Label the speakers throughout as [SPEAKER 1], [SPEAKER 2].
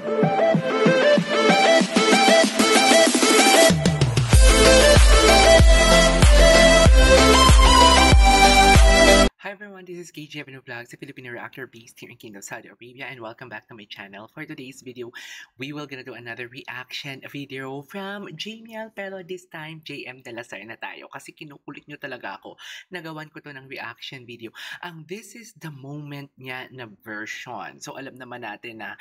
[SPEAKER 1] Hi everyone, this is KJ Avenue Vlogs, a Filipino reactor based here in Kingdom, Saudi Arabia, and welcome back to my channel. For today's video, we will gonna do another reaction video from Jamiel, pero this time JM De La Serna na tayo kasi kinukulit nyo talaga ako. Nagawan ko to ng reaction video. Ang This Is The Moment niya na version. So alam naman natin na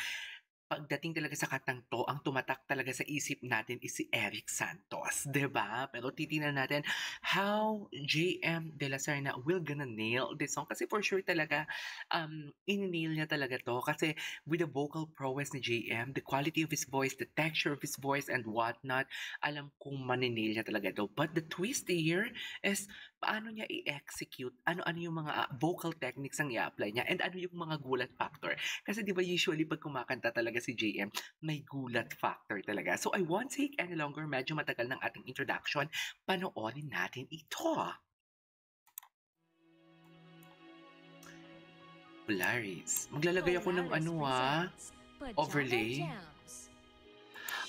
[SPEAKER 1] pagdating talaga sa kantang to, ang tumatak talaga sa isip natin is si Eric Santos, 'di ba? Pero titingnan natin how JM De La Serna will gonna nail this song kasi for sure talaga in-nail niya talaga to kasi with the vocal prowess ni JM, the quality of his voice, the texture of his voice and whatnot, alam kong maninail niya talaga to. But the twist here is paano niya i-execute, ano-ano yung mga vocal techniques ang i-apply niya and ano yung mga gulat factor. Kasi di ba usually pag kumakanta talaga si JM, may gulat factor talaga. So I won't take any longer, medyo matagal ng ating introduction, panoorin natin ito. Polaris. Maglalagay ako ng overlay.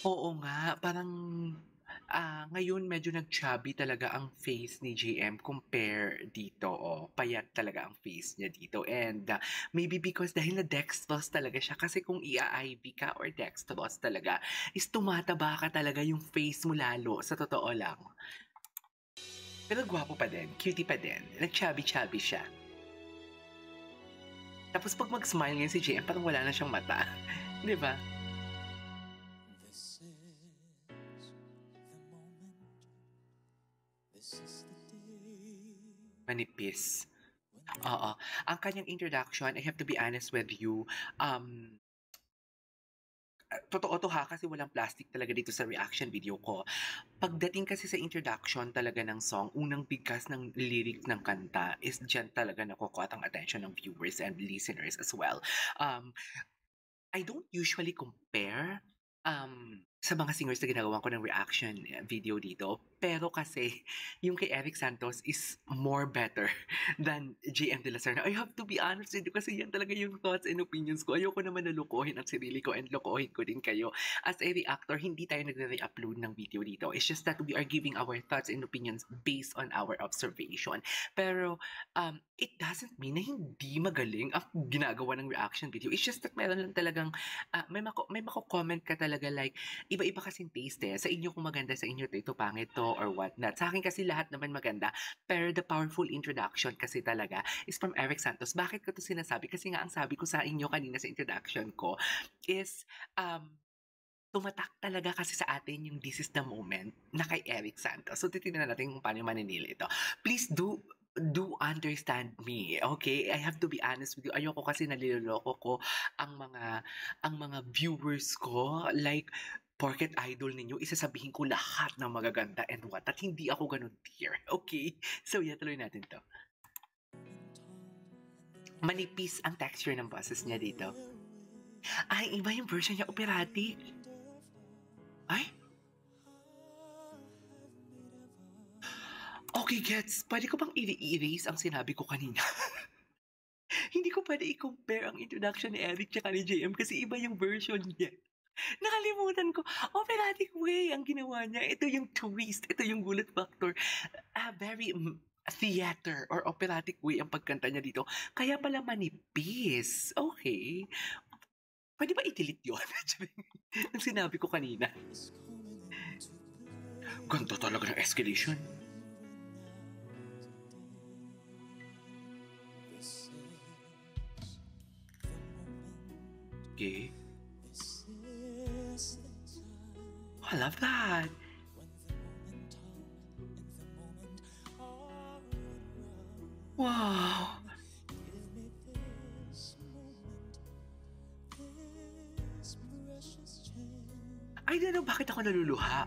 [SPEAKER 1] Oo nga, parang ngayon medyo nag-chubby talaga ang face ni JM compare dito. Payat talaga ang face niya dito. And maybe because dahil na dextrose talaga siya. Kasi kung ia-IV ka or dextrose talaga, is tumataba ka talaga yung face mo lalo. Sa totoo lang. Pero gwapo pa din. Cutie pa din. Nag-chubby-chubby siya. Tapos pag mag-smile ngayon si JM, parang wala na siyang mata. Di ba? Manipis. Oo. Ang kanyang introduction, I have to be honest with you, totoo to ha, kasi walang plastic talaga dito sa reaction video ko. Pagdating kasi sa introduction talaga ng song, unang bigkas ng lyrics ng kanta is dyan talaga nakukuha ang attention ng viewers and listeners as well. I don't usually compare sa mga singers na ginagawa ko ng reaction video dito. Pero kasi, yung kay Eric Santos is more better than JM De La Serna. I have to be honest with you kasi yan talaga yung thoughts and opinions ko. Ayoko naman na lokohin ang sarili ko and lokohin ko din kayo. As a reactor, hindi tayo nagre-upload ng video dito. It's just that we are giving our thoughts and opinions based on our observation. Pero, it doesn't mean na hindi magaling ang ginagawa ng reaction video. It's just that meron lang talagang, may mako-comment ka talaga like, iba-iba kasing taste eh. Sa inyo kung maganda, sa inyo ito pangit to or whatnot. Sa akin kasi lahat naman maganda. Pero the powerful introduction kasi talaga is from Eric Santos. Bakit ko to sinasabi? Kasi nga ang sabi ko sa inyo kanina sa introduction ko is, tumatak talaga kasi sa atin yung This Is The Moment na kay Eric Santos. So titignan natin kung paano maninili ito. Please do understand me, okay? I have to be honest with you. Ayoko kasi naliloloko ko ang mga viewers ko. Like, porket idol ninyo, isasabihin ko lahat ng magaganda and what. At hindi ako ganun dear, okay? So, tuloy natin to. Manipis ang texture ng boses niya dito. Ay, iba yung version niya, operatic. Ay? Okay, gets. Pwede ko bang i-erase ang sinabi ko kanina? Hindi ko pwede i-compare ang introduction ni Eric tsaka ni JM kasi iba yung version niya. Nakalimutan ko. Operatic way ang ginawa niya. Ito yung twist. Ito yung gulat factor. Very theater or operatic way ang pagkanta niya dito. Kaya pala manipis. Okay. Pwede ba i-delete yun? Ang sinabi ko kanina. Ganda talaga ng escalation. Okay. I love that. Wow. I don't know bakit ako naluluha.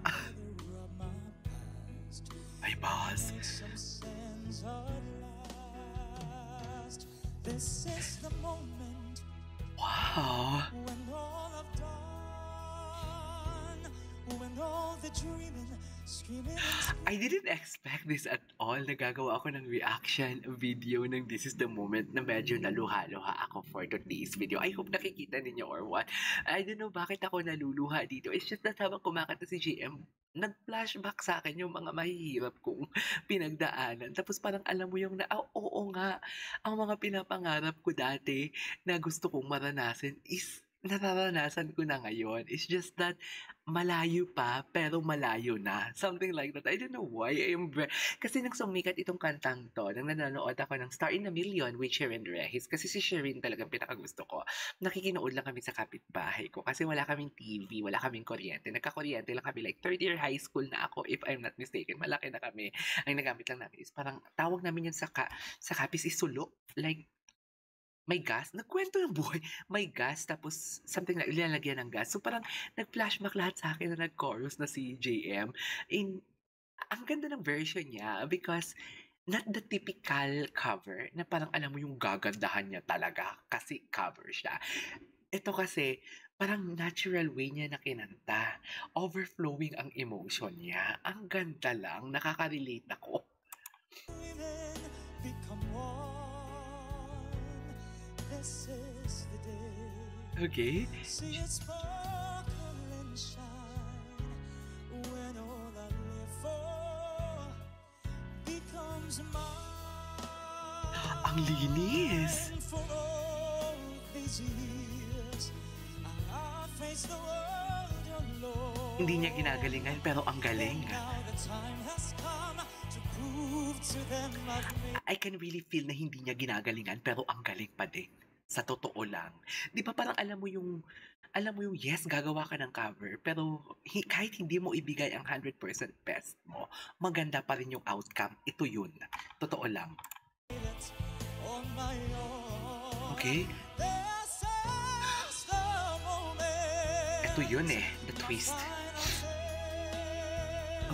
[SPEAKER 1] Ay, boss. Wow. I didn't expect this at all. Nagagawa ako ng reaction video ng This is the Moment na medyo naluha-luha ako for today's video. I hope nakikita ninyo or what. I don't know bakit ako naluluha dito. It's just that habang kumakanta si JM, nag-flashback sa akin yung mga mahihirap kong pinagdaanan. Tapos parang alam mo yung na, oo nga, ang mga pinapangarap ko dati na gusto kong maranasan is nararanasan ko na ngayon. It's just that malayo pa, pero malayo na. Something like that. I don't know why. Kasi nang sumikat itong kantang to, nang nanonood ako ng Star in a Million with Sherin Rehis, kasi si Sherin talagang pinakagusto ko. Nakikinood lang kami sa kapitbahay ko kasi wala kaming TV, wala kaming kuryente. Nagkakuryente lang kami like third year high school na ako, if I'm not mistaken. Malaki na kami. Ang nagamit lang namin is parang tawag namin yun sa kapis is sulo. Like, may gas, nagkwento ng buhay, may gas, tapos something like, ilalagyan ng gas. So parang nag-flashback lahat sa akin na nag-chorus na si JM. Ang ganda ng version niya because not the typical cover na parang alam mo yung gagandahan niya talaga kasi cover siya. Ito kasi, parang natural way niya na kinanta. Overflowing ang emotion niya. Ang ganda lang, nakaka-relate ako. This is the day. Okay. See it sparkle and shine when all I live for becomes mine. Ang linis. For all these years, I face the world alone. Hindi niya ginagalingan pero ang galing. I can really feel na hindi niya ginagalingan pero ang galing pa din. Sa totoo lang. Di ba parang alam mo yung yes, gagawa ka ng cover, pero kahit hindi mo ibigay ang 100% best mo, maganda pa rin yung outcome. Ito yun. Totoo lang. Okay? Ito yun eh, the twist.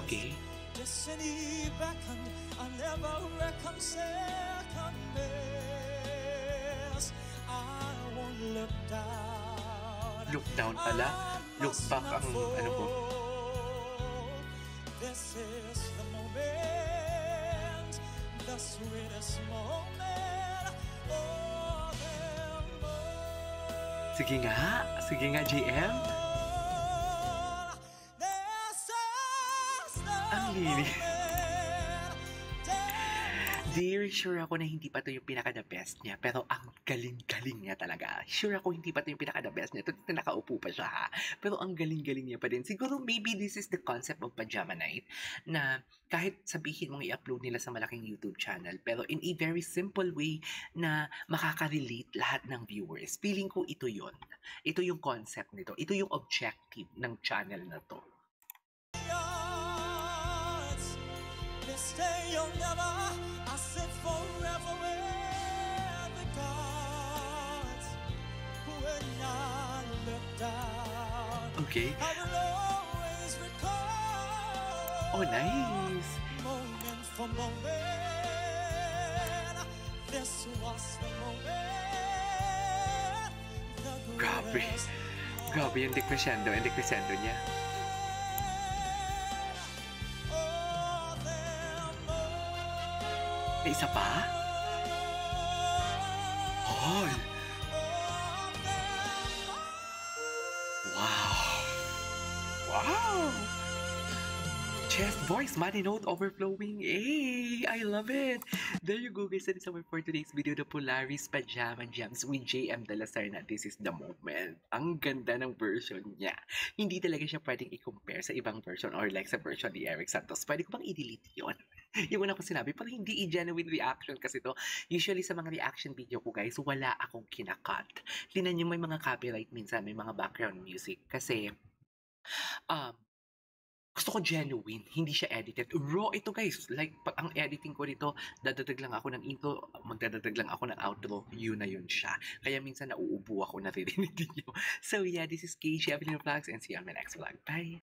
[SPEAKER 1] Okay? Destiny beckon, I never reckon second best. I won't look down. Look down pala? Look back ang ano ko. This is the moment, the sweetest moment of them all. Sige nga JM. Ang linis. Dear, sure ako na hindi pa to yung pinaka-the best niya, pero ang galing-galing niya talaga. Sure ako hindi pa to yung pinaka-the best niya. Ito nakaupo pa siya ha. Pero ang galing-galing niya pa din. Siguro maybe this is the concept of Pajama Night na kahit sabihin mong i-upload nila sa malaking YouTube channel, pero in a very simple way na makaka-relate lahat ng viewers. Feeling ko ito yon. Ito yung concept nito. Ito yung objective ng channel na to. Stay you'll never, I said forever with the gods when I look down. Okay. I will always recall. Oh, nice. Moment for moment, this was the moment. Grabe yung decrescendo niya. May isa pa? Oh! Wow! Wow! Chest voice, money note overflowing. Hey, I love it. There you go guys. That is all for today's video. The Polaris Pajama Jams with JM De La Serna. This is the moment. Ang ganda ng version niya. Hindi talaga siya pwedeng i-compare sa ibang version or like sa version ni Eric Santos. Pwede ko bang i-delete yun? Yung una ko sinabi, parang hindi i-genuine reaction kasi to. Usually sa mga reaction video ko guys, wala akong kinakat. Tinan nyo may mga copyright minsan, may mga background music. Kasi, gusto ko genuine, hindi siya edited. Raw ito guys, like ang editing ko dito, dadadag lang ako ng intro, magdadadag lang ako ng outro, yun na yun siya. Kaya minsan nauubo ako, naririnig niyo. So yeah, this is KJ Avelino Vlogs and see you on my next vlog. Bye!